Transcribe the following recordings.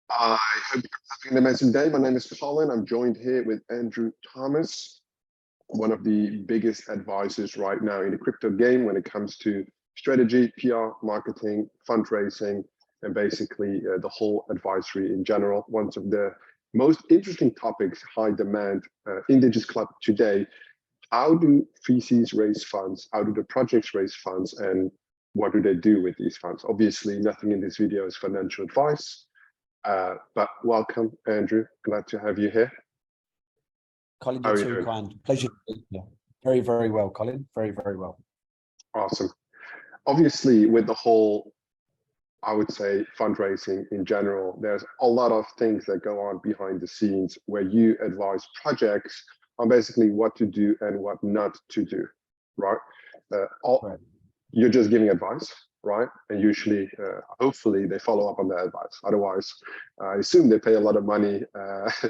I hope you're having an amazing day. My name is Colin. I'm joined here with Andrew Thomas, one of the biggest advisors right now in the crypto game when it comes to strategy, PR, marketing, fundraising, and basically the whole advisory in general. One of the most interesting topics, high demand in Digits Club today. How do VCs raise funds? How do the projects raise funds? And what do they do with these funds? Obviously, nothing in this video is financial advice. But welcome, Andrew. Glad to have you here. Colin, you're too kind. Pleasure to be here. Very, very well, Colin. Very, very well. Awesome. Obviously, with the whole, I would say, fundraising in general, there's a lot of things that go on behind the scenes where you advise projects on basically what to do and what not to do, right? Right. You're just giving advice, right? And usually, hopefully, they follow up on that advice. Otherwise, I assume they pay a lot of money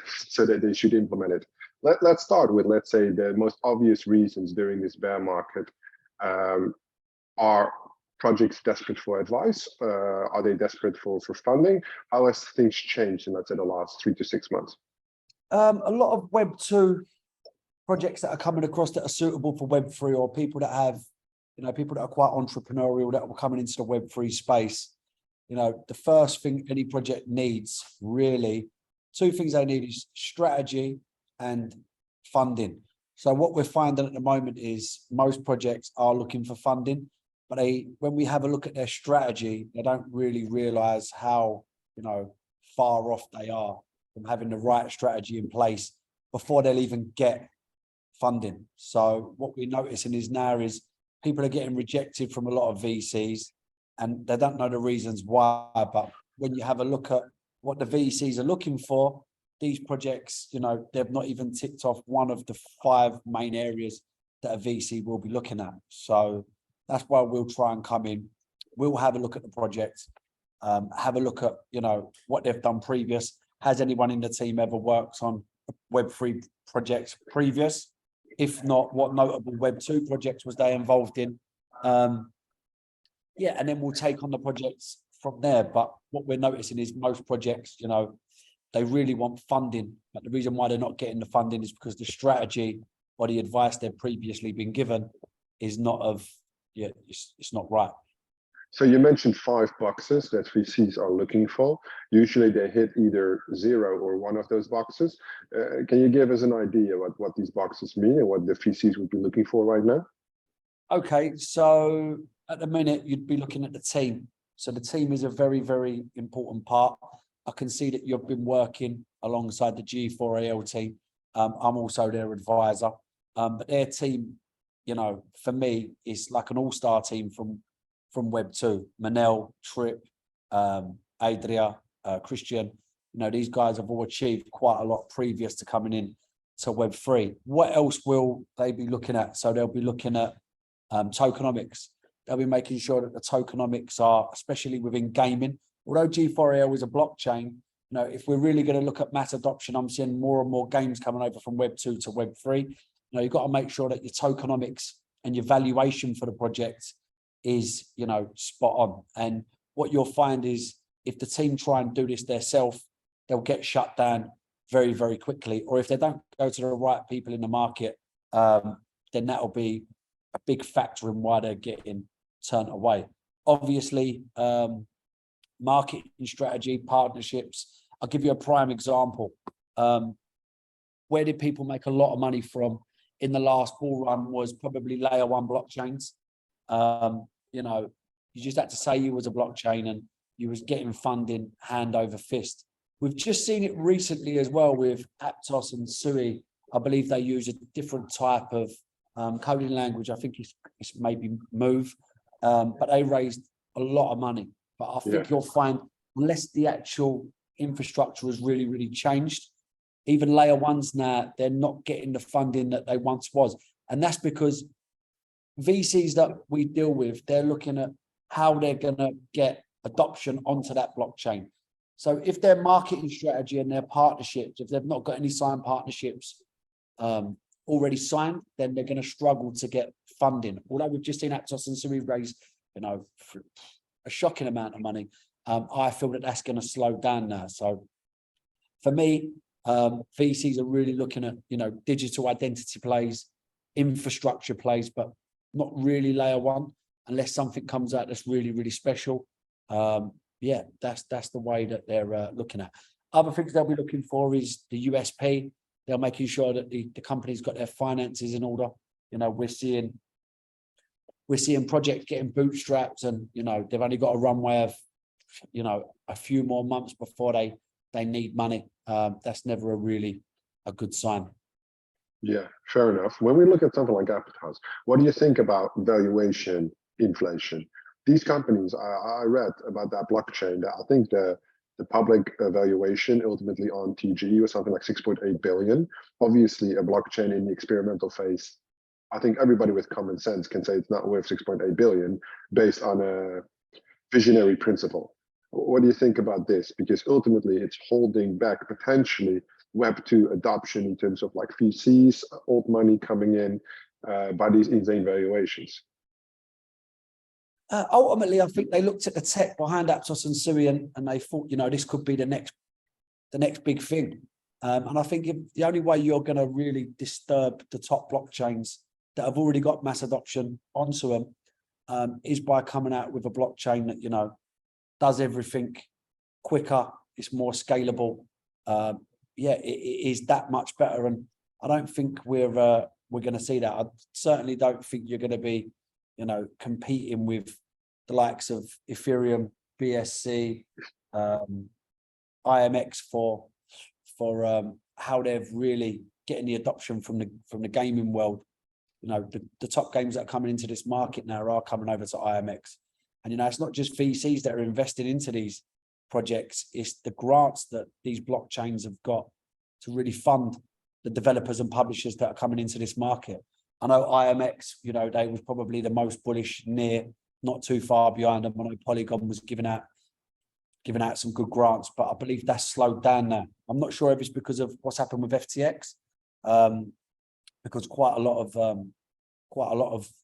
so that they should implement it. Let's start with, let's say, the most obvious reasons during this bear market. Are projects desperate for advice? Are they desperate for funding? How has things changed in, let's say, the last 3 to 6 months? A lot of Web 2 projects that are coming across that are suitable for Web 3, or people that have, people that are quite entrepreneurial that are coming into the Web 3 space. The first thing any project needs, really, two things they need is strategy and funding. So what we're finding at the moment is most projects are looking for funding, but when we have a look at their strategy, they don't really realize how, far off they are from having the right strategy in place before they'll even get funding. So what we're noticing is now is people are getting rejected from a lot of VCs and they don't know the reasons why. But when you have a look at what the VCs are looking for, these projects, they've not even ticked off one of the 5 main areas that a VC will be looking at. So that's why we'll try and come in. We'll have a look at the project, have a look at, what they've done previous. Has anyone in the team ever worked on Web3 projects previous? If not, what notable Web2 projects was they involved in? And then we'll take on the projects from there. But what we're noticing is most projects, they really want funding. But the reason why they're not getting the funding is because the strategy or the advice they've previously been given is not it's not right. So you mentioned 5 boxes that VCs are looking for. Usually they hit either 0 or one of those boxes. Can you give us an idea what these boxes mean and what the VCs would be looking for right now? Okay, so at the minute, you'd be looking at the team. So the team is a very, very important part. I can see that you've been working alongside the G4AL team. I'm also their advisor. But their team, for me, is like an all-star team from Web 2. Manel, Trip, Adria, Christian. These guys have all achieved quite a lot previous to coming in to Web 3. What else will they be looking at? So they'll be looking at tokenomics. They'll be making sure that the tokenomics are, especially within gaming. Although G4AL is a blockchain, if we're really going to look at mass adoption, I'm seeing more and more games coming over from Web 2 to Web 3. You've got to make sure that your tokenomics and your valuation for the project is, spot on. And what you'll find is if the team try and do this themselves, they'll get shut down very, very quickly. Or if they don't go to the right people in the market, then that'll be a big factor in why they're getting turned away. Obviously, marketing strategy, partnerships. I'll give you a prime example. Where did people make a lot of money from in the last bull run was probably layer 1 blockchains. You just had to say you was a blockchain and you was getting funding hand over fist. We've just seen it recently as well with Aptos and Sui. I believe they use a different type of coding language. I think it's maybe Move, but they raised a lot of money. But I think you'll find, unless the actual infrastructure has really, really changed, even layer 1s now, they're not getting the funding that they once was. And that's because VCs that we deal with, they're looking at how they're going to get adoption onto that blockchain. So if their marketing strategy and their partnerships, if they've not got any signed partnerships already signed, then they're going to struggle to get funding. Although we've just seen Aptos and Sui raise, a shocking amount of money. I feel that that's going to slow down now. So for me, VCs are really looking at, digital identity plays, infrastructure plays, but not really layer one, unless something comes out that's really, really special. Yeah, that's the way that they're looking at. Other things they'll be looking for is the USP. They're making sure that the company's got their finances in order. We're seeing projects getting bootstrapped, and they've only got a runway of a few more months before they need money. That's never a good sign. Yeah, fair enough. When we look at something like Appetize, what do you think about valuation inflation? These companies, I read about that blockchain, that I think the public valuation ultimately on TGE was something like 6.8 billion. Obviously, a blockchain in the experimental phase, I think everybody with common sense can say it's not worth 6.8 billion based on a visionary principle. What do you think about this? Because ultimately it's holding back potentially Web2 adoption in terms of like VCs, old money coming in by these insane valuations. Ultimately, I think they looked at the tech behind Aptos and Sui, and they thought, this could be the next big thing. And I think the only way you're going to really disturb the top blockchains that have already got mass adoption onto them is by coming out with a blockchain that, does everything quicker, it's more scalable. Yeah, it is that much better. And I don't think we're going to see that. I certainly don't think you're going to be, competing with the likes of Ethereum, BSC, IMX for how they're really getting the adoption from the gaming world. The top games that are coming into this market now are coming over to IMX. And, it's not just VCs that are investing into these projects, it's the grants that these blockchains have got to really fund the developers and publishers that are coming into this market. I know IMX, they was probably the most bullish, not too far behind them. I know Polygon was giving out some good grants, but I believe that's slowed down now. I'm not sure if it's because of what's happened with FTX, because quite a lot of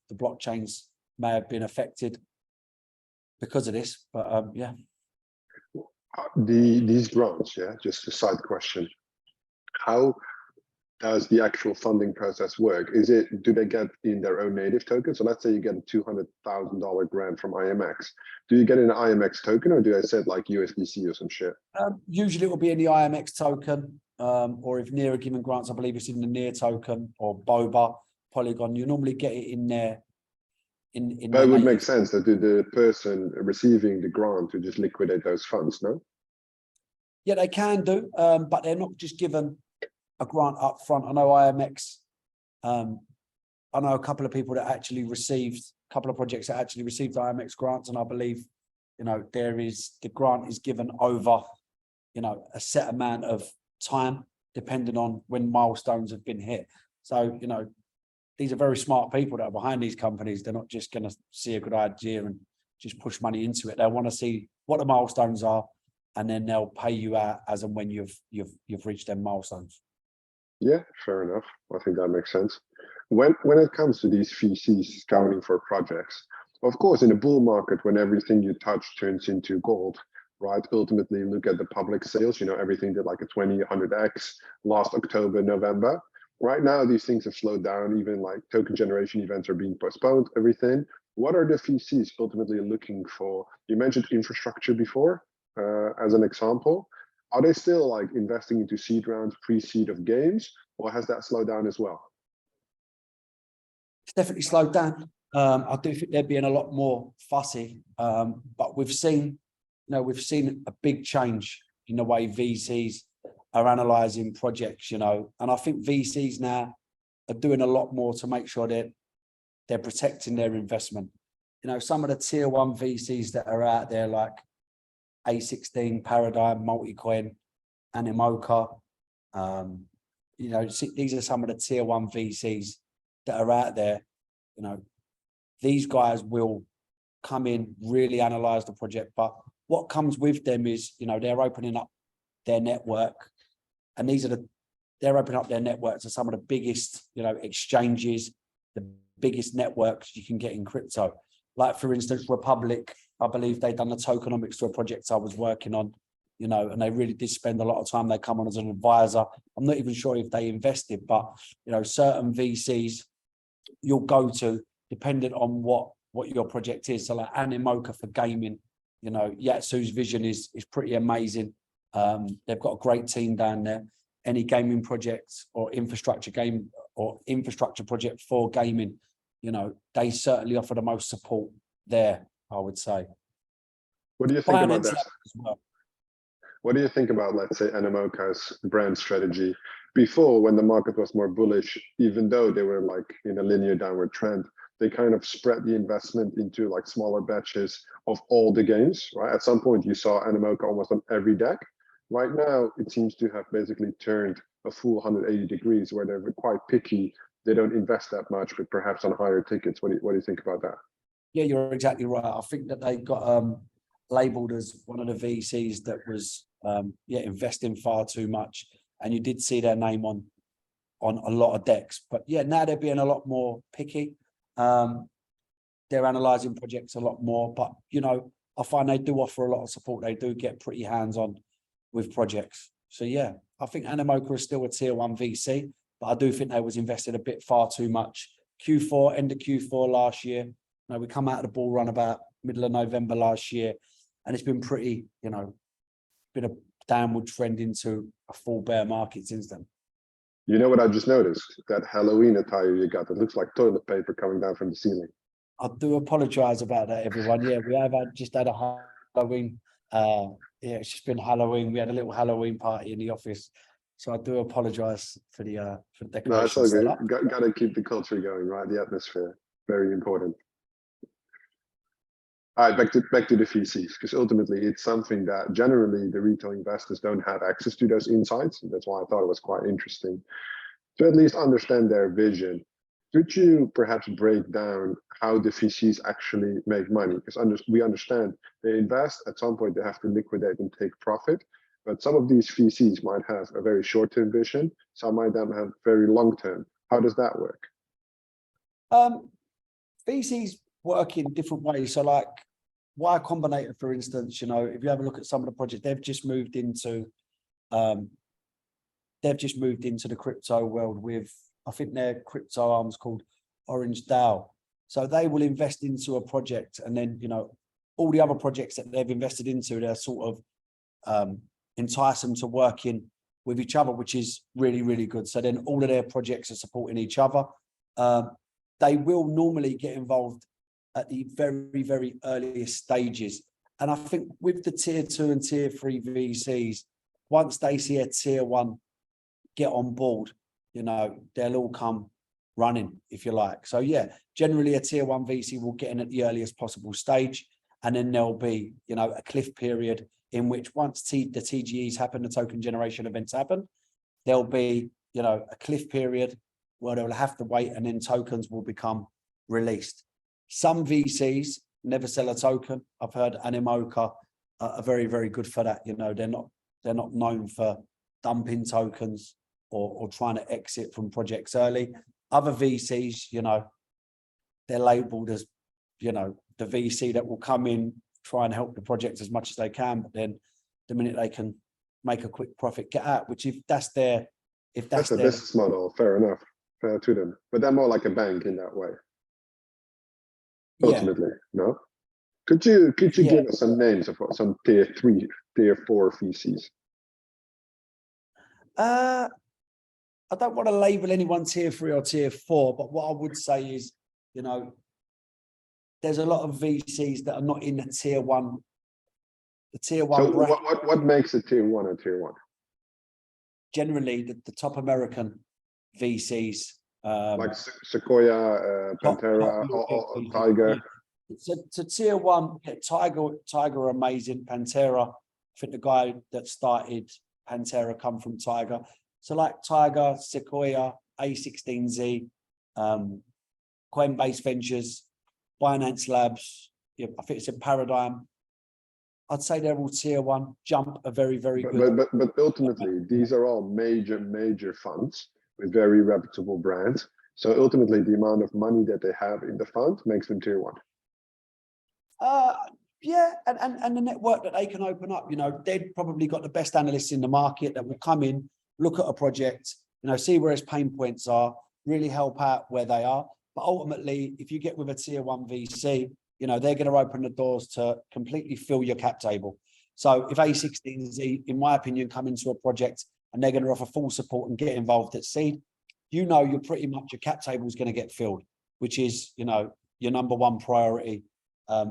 the blockchains may have been affected because of this. But yeah. These grants, yeah, just a side question. How does the actual funding process work? Do they get in their own native token? So let's say you get a $200,000 grant from IMX. Do you get an IMX token, or do I set like USDC or some shit? Usually it will be in the IMX token, or if Near are giving grants, I believe it's in the Near token or Boba, Polygon. You normally get it in there. But it would make sense that the person receiving the grant to just liquidate those funds, no? Yeah, they can do, but they're not just given a grant up front. I know IMX, I know a couple of people that actually received, a couple of projects that actually received IMX grants, and I believe, the grant is given over, a set amount of time, depending on when milestones have been hit. So, these are very smart people that are behind these companies. They're not just going to see a good idea and just push money into it. They want to see what the milestones are, and then they'll pay you out as and when you've reached them milestones. Yeah, fair enough. I think that makes sense. When it comes to these VCs scouting for projects, of course, in a bull market, when everything you touch turns into gold, right? Ultimately, look at the public sales. Everything did like a 20, 100x last October, November. Right now, these things have slowed down. Even like token generation events are being postponed, everything. What are the VCs ultimately looking for? You mentioned infrastructure before, as an example. Are they still like investing into seed rounds, pre-seed of games, or has that slowed down as well? It's definitely slowed down. I do think they're being a lot more fussy, but we've seen a big change in the way VCs are analysing projects, and I think VCs now are doing a lot more to make sure that they're protecting their investment. Some of the tier one VCs that are out there, like A16, Paradigm, Multicoin, Animoca, these are some of the tier one VCs that are out there. These guys will come in, really analyze the project, but what comes with them is, they're opening up their network, and they're opening up their network to some of the biggest, exchanges, the biggest networks you can get in crypto. Like, for instance, Republic I believe they've done the tokenomics to a project I was working on, you know, and they really did spend a lot of time. They come on as an advisor. I'm not even sure if they invested, but, you know, certain VCs you'll go to depending on what your project is. So like Animoca for gaming, you know, Yatsu's vision is pretty amazing. They've got a great team down there. Any gaming projects or infrastructure project for gaming, you know, they certainly offer the most support there, I would say. What do you think about Finance that? as well. What do you think about, let's say, Animoca's brand strategy before, when the market was more bullish, even though they were like in a linear downward trend, they kind of spread the investment into like smaller batches of all the games, right? At some point you saw Animoca almost on every deck. Right now, it seems to have basically turned a full 180 degrees where they're quite picky. They don't invest that much, but perhaps on higher tickets. What do you think about that? Yeah, you're exactly right. I think that they got labeled as one of the VCs that was investing far too much, and you did see their name on a lot of decks. But yeah, now they're being a lot more picky. They're analyzing projects a lot more, but you know, I find they do offer a lot of support. They do get pretty hands-on with projects. So yeah, I think Animoca is still a tier 1 VC, but I do think they was invested a bit far too much. End of Q4 last year. You know, we come out of the bull run about middle of November last year, and it's been pretty, you know, been a downward trend into a full bear market since then. You know what I just noticed? That Halloween attire you got, it looks like toilet paper coming down from the ceiling. I do apologize about that, everyone. Yeah, we have just had a Halloween. Yeah, it's just been Halloween. We had a little Halloween party in the office, so I do apologize for the decorations. No, it's okay. Got to keep the culture going, right? The atmosphere, very important. All right, back to the VCs, because ultimately it's something that generally the retail investors don't have access to those insights. And that's why I thought it was quite interesting to at least understand their vision. Could you perhaps break down how the VCs actually make money? Because we understand they invest, at some point they have to liquidate and take profit. But some of these VCs might have a very short-term vision. Some might have very long-term. How does that work? VCs work in different ways. So like Y Combinator, for instance, you know, if you have a look at some of the projects, they've just moved into the crypto world with, I think their crypto arm's called Orange DAO. So they will invest into a project, and then, you know, all the other projects that they've invested into, they're sort of entice them to working with each other, which is really, really good. So then all of their projects are supporting each other. They will normally get involved at the very, very earliest stages. And I think with the tier 2 and tier 3 VCs, once they see a tier 1 get on board, you know, they'll all come running, if you like. So yeah, generally a tier 1 VC will get in at the earliest possible stage. And then there'll be, you know, a cliff period in which once the TGEs happen, the token generation events happen, there'll be, you know, a cliff period where they'll have to wait, and then tokens will become released. Some VCs never sell a token. I've heard Animoca are very, very good for that. You know, they're not known for dumping tokens or trying to exit from projects early. Other VCs, you know, they're labeled as, you know, the VC that will come in, try and help the project as much as they can, but then the minute they can make a quick profit, get out. Which that's a business model, fair enough, fair to them. But they're more like a bank in that way. Yeah. Ultimately, no. Could you give us some names of some tier 3, tier 4 VCs? I don't want to label anyone tier 3 or tier 4, but what I would say is, you know, there's a lot of VCs that are not in the tier 1. The tier 1 So bracket. What makes a tier 1 a tier 1? Generally, the top American VCs. Like Sequoia, Pantera, or Tiger. Yeah. So tier 1, yeah, Tiger are amazing. Pantera, I think the guy that started Pantera come from Tiger. So like Tiger, Sequoia, A16Z, Coinbase Ventures, Binance Labs, yeah, I think it's a Paradigm. I'd say they're all tier 1. Jump are very, very good. But ultimately, these are all major funds with very reputable brands. So ultimately, the amount of money that they have in the fund makes them tier 1. Yeah, and the network that they can open up, they've probably got the best analysts in the market that will come in, look at a project, see where its pain points are, really help out where they are. But ultimately, if you get with a tier one VC, they're going to open the doors to completely fill your cap table. So if A16Z, in my opinion, come into a project and they're going to offer full support and get involved at seed, you're pretty much your cap table is going to get filled, which is, your number one priority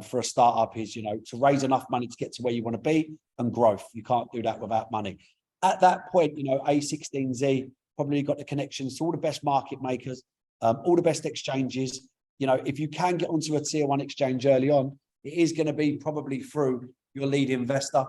for a startup is, to raise enough money to get to where you want to be and growth. You can't do that without money. At that point, A16Z probably got the connections to all the best market makers, all the best exchanges. If you can get onto a tier one exchange early on, it is going to be probably through your lead investor.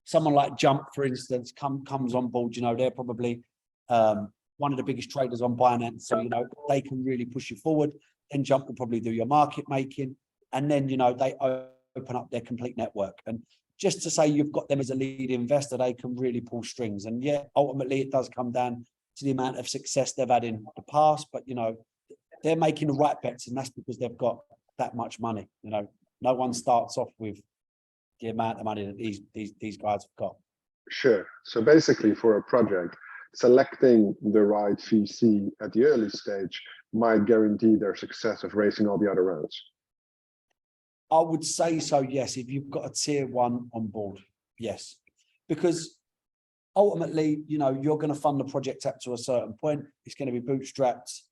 Someone like Jump, for instance, comes on board. They're probably one of the biggest traders on Binance, so they can really push you forward. Then Jump will probably do your market making, and then they open up their complete network. And just to say you've got them as a lead investor, they can really pull strings. And yeah, ultimately it does come down to the amount of success they've had in the past, but they're making the right bets, and that's because they've got that much money. No one starts off with the amount of money that these guys have got. Sure. So basically, for a project, selecting the right VC at the early stage might guarantee their success of raising all the other rounds. I would say so, yes. If you've got a tier one on board, yes, because ultimately, you're going to fund the project up to a certain point. It's going to be bootstrapped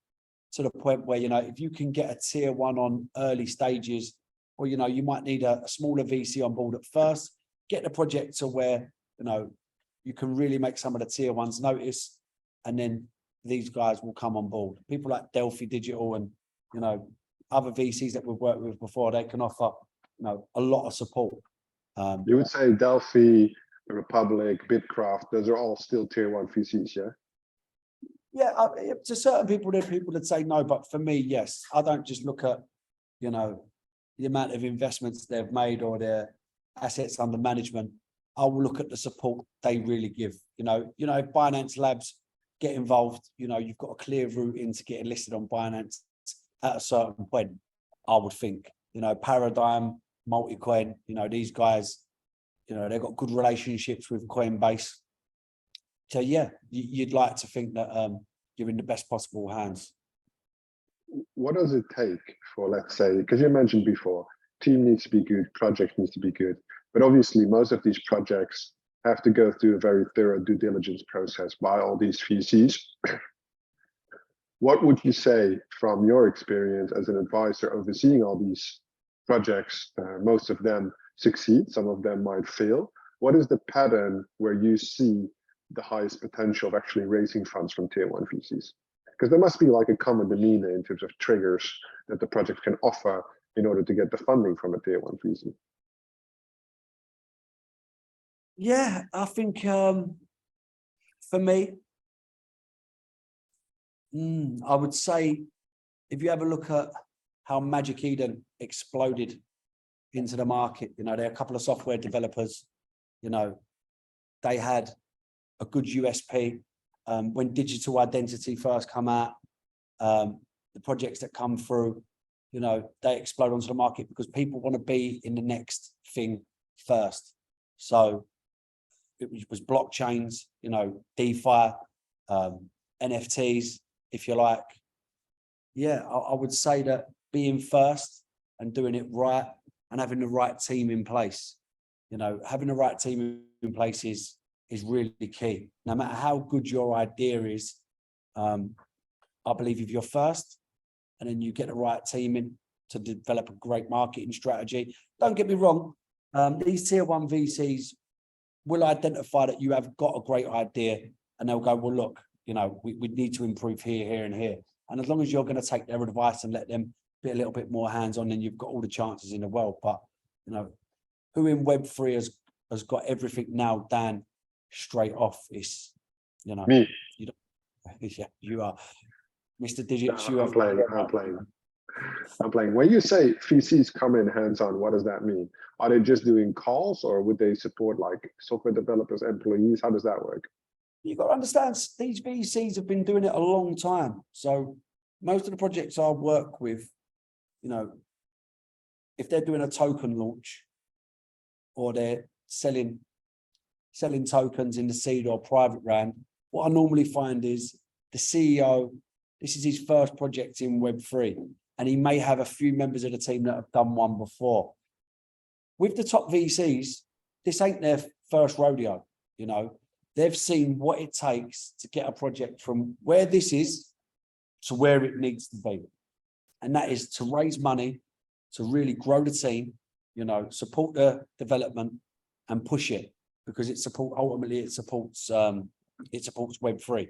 to the point where, if you can get a tier one on early stages, or, you might need a smaller VC on board at first, get the project to where, you can really make some of the tier ones notice, and then these guys will come on board. People like Delphi Digital and, other VCs that we've worked with before, they can offer, a lot of support. You would say Delphi, Republic, Bitcraft, those are all still tier one VCs, yeah? Yeah, to certain people, there are people that say no, but for me, yes. I don't just look at, the amount of investments they've made or their assets under management. I will look at the support they really give. If Binance Labs get involved, you've got a clear route into getting listed on Binance at a certain point, I would think. Paradigm, Multicoin, these guys, they've got good relationships with Coinbase. So yeah, you'd like to think that you're in the best possible hands. What does it take for, let's say, because you mentioned before, team needs to be good, project needs to be good, but obviously most of these projects have to go through a very thorough due diligence process by all these VCs. What would you say from your experience as an advisor overseeing all these projects? Most of them succeed, some of them might fail. What is the pattern where you see the highest potential of actually raising funds from tier one VCs? Because there must be like a common demeanor in terms of triggers that the project can offer in order to get the funding from a tier one VC. Yeah, I think for me, I would say if you have a look at how Magic Eden exploded into the market, there are a couple of software developers, they had a good USP. When digital identity first come out, the projects that come through, they explode onto the market because people want to be in the next thing first. So it was blockchains, DeFi, NFTs, if you like. Yeah, I would say that being first and doing it right and having the right team in place, having the right team in place is really key. No matter how good your idea is, I believe if you're first and then you get the right team in to develop a great marketing strategy. Don't get me wrong, these tier one VCs will identify that you have got a great idea and they'll go, well, look, we need to improve here, here, and here. And as long as you're going to take their advice and let them be a little bit more hands-on, then you've got all the chances in the world. But, who in Web3 has got everything nailed down straight off is, me. Yeah, you are. Mr. Digits, I'm playing. When you say VCs come in hands-on, what does that mean? Are they just doing calls, or would they support like software developers, employees? How does that work? You've got to understand, these VCs have been doing it a long time. So most of the projects I work with, if they're doing a token launch, or they're selling tokens in the seed or private round, what I normally find is the CEO, this is his first project in Web3, and he may have a few members of the team that have done one before. With the top VCs, this ain't their first rodeo, you know. They've seen what it takes to get a project from where this is to where it needs to be. And that is to raise money, to really grow the team, you know, support the development and push it, because ultimately it supports Web3.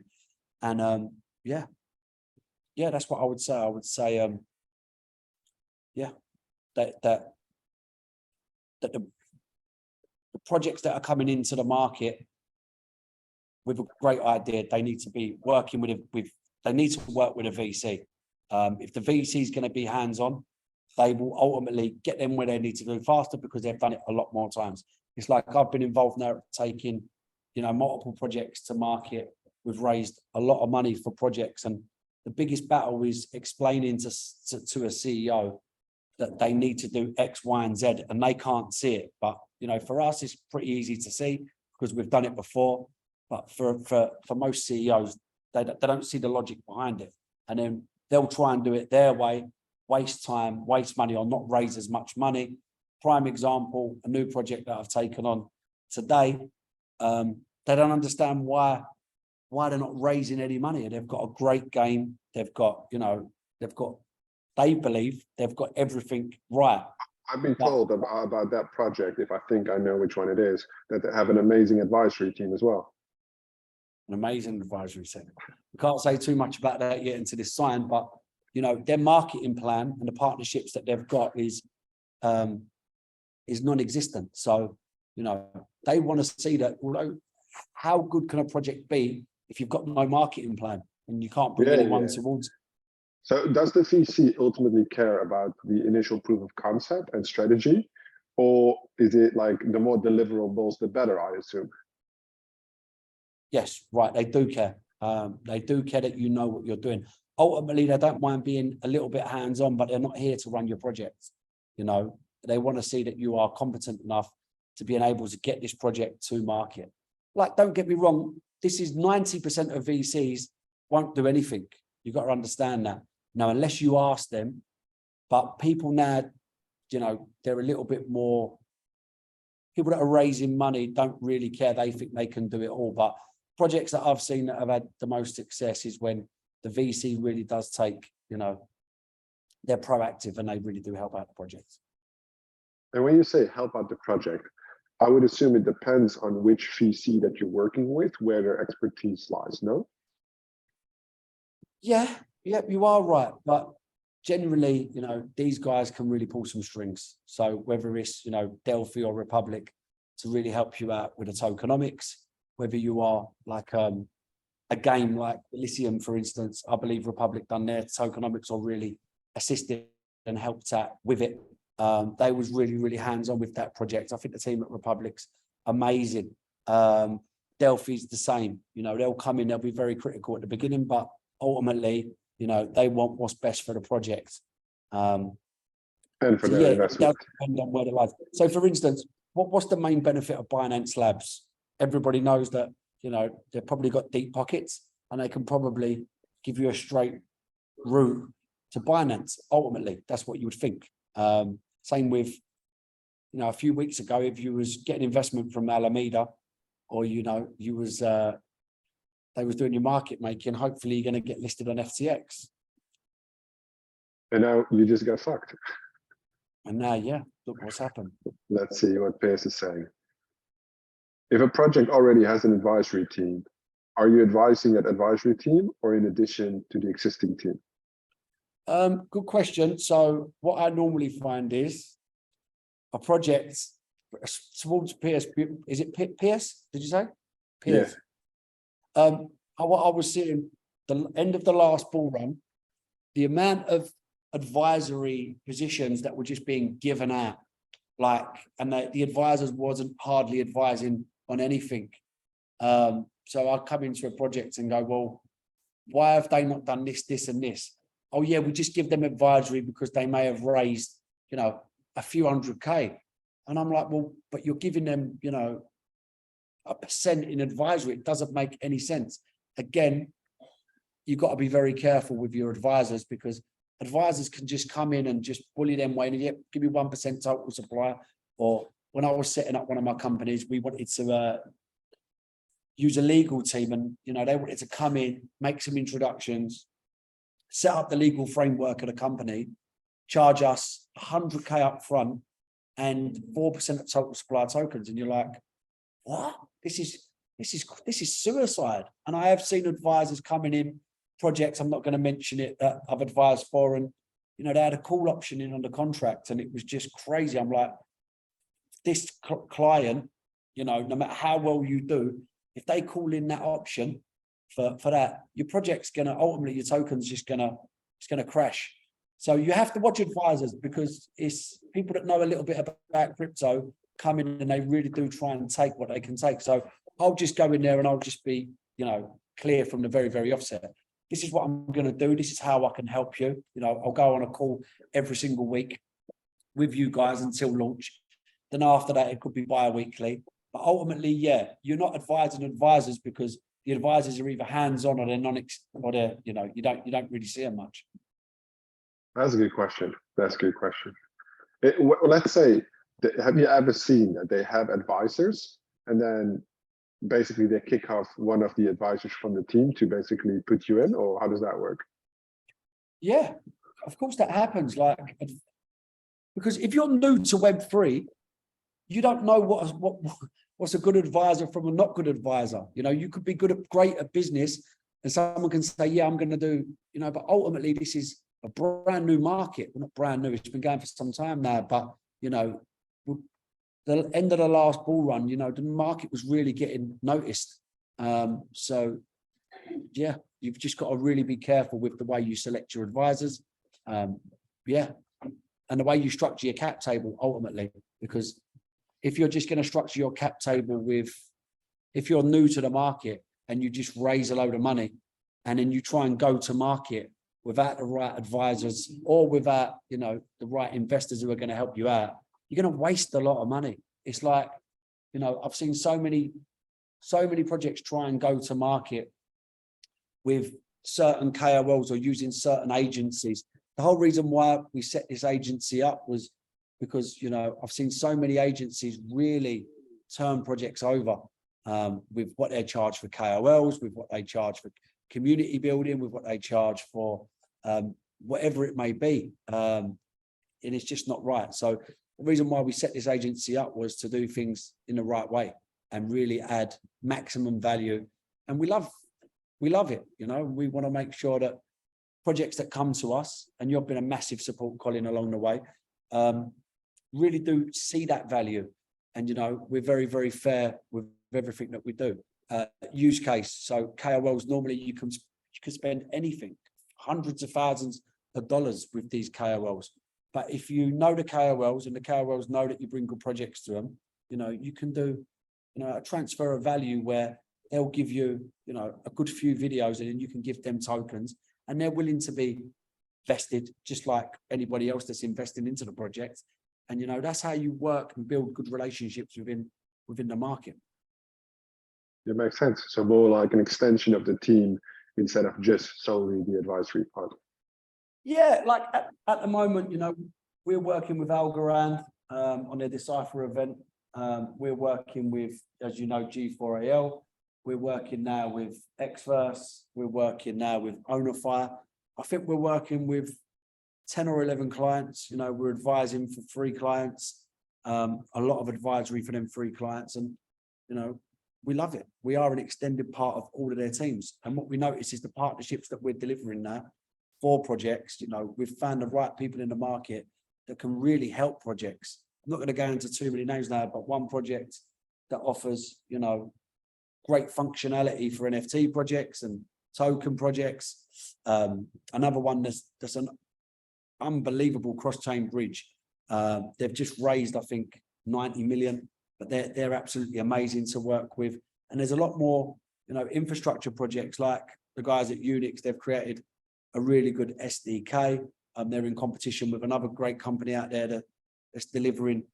And yeah, that's what I would say. I would say that the projects that are coming into the market with a great idea, they need to be working they need to work with a VC. If the VC is going to be hands-on, they will ultimately get them where they need to go faster, because they've done it a lot more times. It's like I've been involved now taking, you know, multiple projects to market. We've raised a lot of money for projects, and the biggest battle is explaining to a CEO that they need to do X, Y, and Z, and they can't see it. But, you know, for us, it's pretty easy to see because we've done it before. But for most CEOs, they don't see the logic behind it. And then they'll try and do it their way, waste time, waste money, or not raise as much money. Prime example, a new project that I've taken on today, they don't understand why they're not raising any money. They've got a great game. They've got, you know, they believe they've got everything right. I've been told about that project, if I think I know which one it is, that they have an amazing advisory team as well. An amazing advisory team. We can't say too much about that yet until it's signed, but, you know, their marketing plan and the partnerships that they've got is non-existent. So, you know, they want to see that, although how good can a project be if you've got no marketing plan and you can't bring anyone towards it? So does the VC ultimately care about the initial proof of concept and strategy, or is it like the more deliverables, the better, I assume? Yes, right. They do care. They do care that you know what you're doing. Ultimately, they don't mind being a little bit hands-on, but they're not here to run your project. You know, they want to see that you are competent enough to being able to get this project to market. Like, don't get me wrong. This is 90% of VCs won't do anything. You've got to understand that. Now, unless you ask them, but people now, you know, they're a little bit more, people that are raising money don't really care. They think they can do it all. But projects that I've seen that have had the most success is when the VC really does take, you know, they're proactive and they really do help out the project. And when you say help out the project, I would assume it depends on which VC that you're working with, where their expertise lies, no? Yeah, you are right. But generally, you know, these guys can really pull some strings. So whether it's, you know, DeFi or Republic to really help you out with the tokenomics, whether you are like a game like Lithium, for instance, I believe Republic done their tokenomics or really assisted and helped out with it. They was really, really hands-on with that project. I think the team at Republic's amazing. Delphi's the same. You know, they'll come in, they'll be very critical at the beginning, but ultimately, you know, they want what's best for the project. And for their investment. It does depend on where they lies. So, for instance, what's the main benefit of Binance Labs? Everybody knows that, you know, they've probably got deep pockets and they can probably give you a straight route to Binance. Ultimately, that's what you would think. Same with, you know, a few weeks ago, if you was getting investment from Alameda, or, you know, you was they was doing your market making, hopefully you're going to get listed on FTX. And now you just got fucked. And now, yeah, look what's happened. Let's see what Pierce is saying. If a project already has an advisory team, are you advising that advisory team or in addition to the existing team? Good question. So what I normally find is a project towards Pierce. Is it Pierce? Did you say? Pierce. Yeah. What I was seeing the end of the last bull run, the amount of advisory positions that were just being given out, like, and the advisors wasn't hardly advising on anything. So I come into a project and go, well, why have they not done this, this, and this? Oh yeah, we just give them advisory because they may have raised, you know, a few $100K. And I'm like, well, but you're giving them, you know, a percent in advisory. It doesn't make any sense. Again, you've got to be very careful with your advisors, because advisors can just come in and just bully them way and, yeah, give me 1% total supply. Or when I was setting up one of my companies, we wanted to use a legal team, and, you know, they wanted to come in, make some introductions, set up the legal framework of the company, charge us 100K up front and 4% of total supply tokens. And you're like, what? This is suicide. And I have seen advisors coming in projects, I'm not going to mention it, that I've advised for, and, you know, they had a call option in on the contract, and it was just crazy. I'm like, this client, you know, no matter how well you do, if they call in that option for that, your project's gonna, ultimately your token's just gonna crash. So you have to watch advisors, because it's people that know a little bit about crypto come in and they really do try and take what they can take. So I'll just go in there and I'll just be, you know, clear from the very, very offset. This is what I'm going to do. This is how I can help you. You know, I'll go on a call every single week with you guys until launch. Then after that, it could be bi-weekly. But ultimately, yeah, you're not advising advisors, because the advisors are either hands-on or they're or they're, you know, you don't really see them much. That's a good question. That's a good question. Let's say, have you ever seen that they have advisors and then basically they kick off one of the advisors from the team to basically put you in, or how does that work? Yeah, of course that happens. Like, because if you're new to Web3, you don't know what's a good advisor from a not good advisor. You know, you could be great at business, and someone can say, yeah, I'm going to do, you know, but ultimately this is a brand new market. Well, not brand new, it's been going for some time now, but, you know, the end of the last bull run, you know, the market was really getting noticed. So yeah, you've just got to really be careful with the way you select your advisors. Yeah, and the way you structure your cap table ultimately, because if you're just going to structure your cap table with, if you're new to the market and you just raise a load of money and then you try and go to market without the right advisors or without, you know, the right investors who are going to help you out, you're going to waste a lot of money. It's like, you know, I've seen so many projects try and go to market with certain KOLs or using certain agencies. The whole reason why we set this agency up was because, you know, I've seen so many agencies really turn projects over with what they charge for KOLs, with what they charge for community building, with what they charge for whatever it may be. And it's just not right. So the reason why we set this agency up was to do things in the right way and really add maximum value. And we love it, you know. We want to make sure that projects that come to us, and you've been a massive support, Colin, along the way, really do see that value. And, you know, we're very, very fair with everything that we do. Use case. So KOLs, normally you can spend anything, hundreds of thousands of dollars with these KOLs. But if you know the KOLs and the KOLs know that you bring good projects to them, you know, you can do, you know, a transfer of value where they'll give you, you know, a good few videos and then you can give them tokens and they're willing to be vested just like anybody else that's investing into the project. And, you know, that's how you work and build good relationships within the market. It makes sense. So more like an extension of the team instead of just solely the advisory part. Yeah, like at the moment, you know, we're working with Algorand on their Decipher event. We're working with, as you know, G4AL. We're working now with Xverse. We're working now with Ownify. I think we're working with 10 or 11 clients. You know, we're advising for 3 clients, a lot of advisory for them 3 clients. And, you know, we love it. We are an extended part of all of their teams. And what we notice is the partnerships that we're delivering now for projects, you know, we've found the right people in the market that can really help projects. I'm not going to go into too many names now, but one project that offers, you know, great functionality for NFT projects and token projects. Another one that's an unbelievable cross-chain bridge. They've just raised, I think, 90 million, but they're absolutely amazing to work with. And there's a lot more, you know, infrastructure projects like the guys at Unix. They've created a really good SDK. They're in competition with another great company out there that's delivering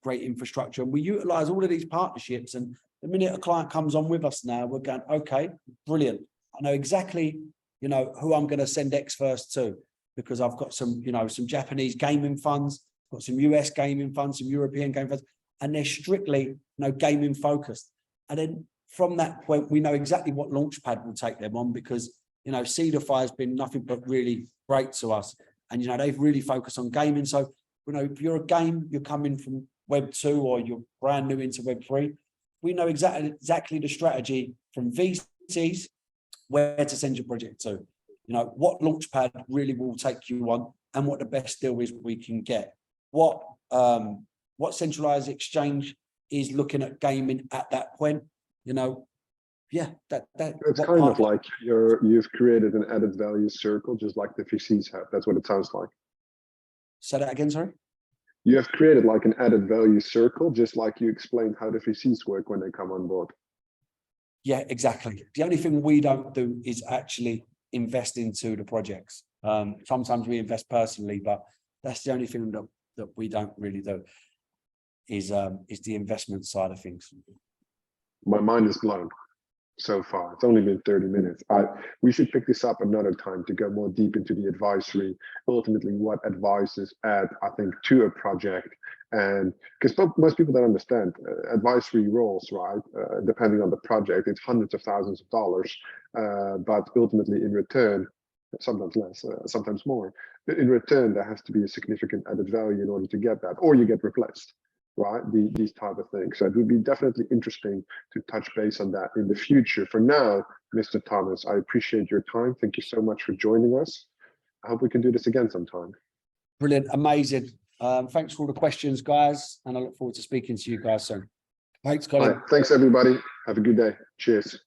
great infrastructure. And we utilize all of these partnerships. And the minute a client comes on with us now, we're going, okay, brilliant. I know exactly, you know, who I'm going to send X first to, because I've got some, you know, some Japanese gaming funds, got some US gaming funds, some European gaming funds, and they're strictly, you know, gaming focused. And then from that point, we know exactly what launchpad will take them on, because, you know, CedarFi has been nothing but really great to us. And, you know, they've really focused on gaming. So, you know, if you're a game, you're coming from Web 2 or you're brand new into Web 3, we know exactly the strategy from VCs, where to send your project to, you know, what launchpad really will take you on, and what the best deal is we can get. What centralized exchange is looking at gaming at that point, you know. Yeah, it's kind of like you've created an added value circle, just like the VCs have. That's what it sounds like. Say that again, sorry. You have created like an added value circle, just like you explained how the VCs work when they come on board. Yeah, exactly. The only thing we don't do is actually invest into the projects. Sometimes we invest personally, but that's the only thing that we don't really do is the investment side of things. My mind is blown so far. It's only been 30 minutes. We should pick this up another time to go more deep into the advisory, ultimately what advisors add, I think, to a project. And because most people don't understand advisory roles, right? Depending on the project, it's hundreds of thousands of dollars, but ultimately in return, sometimes less, sometimes more. In return, there has to be a significant added value in order to get that, or you get replaced, right? These type of things. So it would be definitely interesting to touch base on that in the future. For now, Mr. Thomas, I appreciate your time. Thank you so much for joining us. I hope we can do this again sometime. Brilliant, amazing. Thanks for all the questions, guys, and I look forward to speaking to you guys soon. Thanks, Colin. All right, thanks, everybody. Have a good day. Cheers.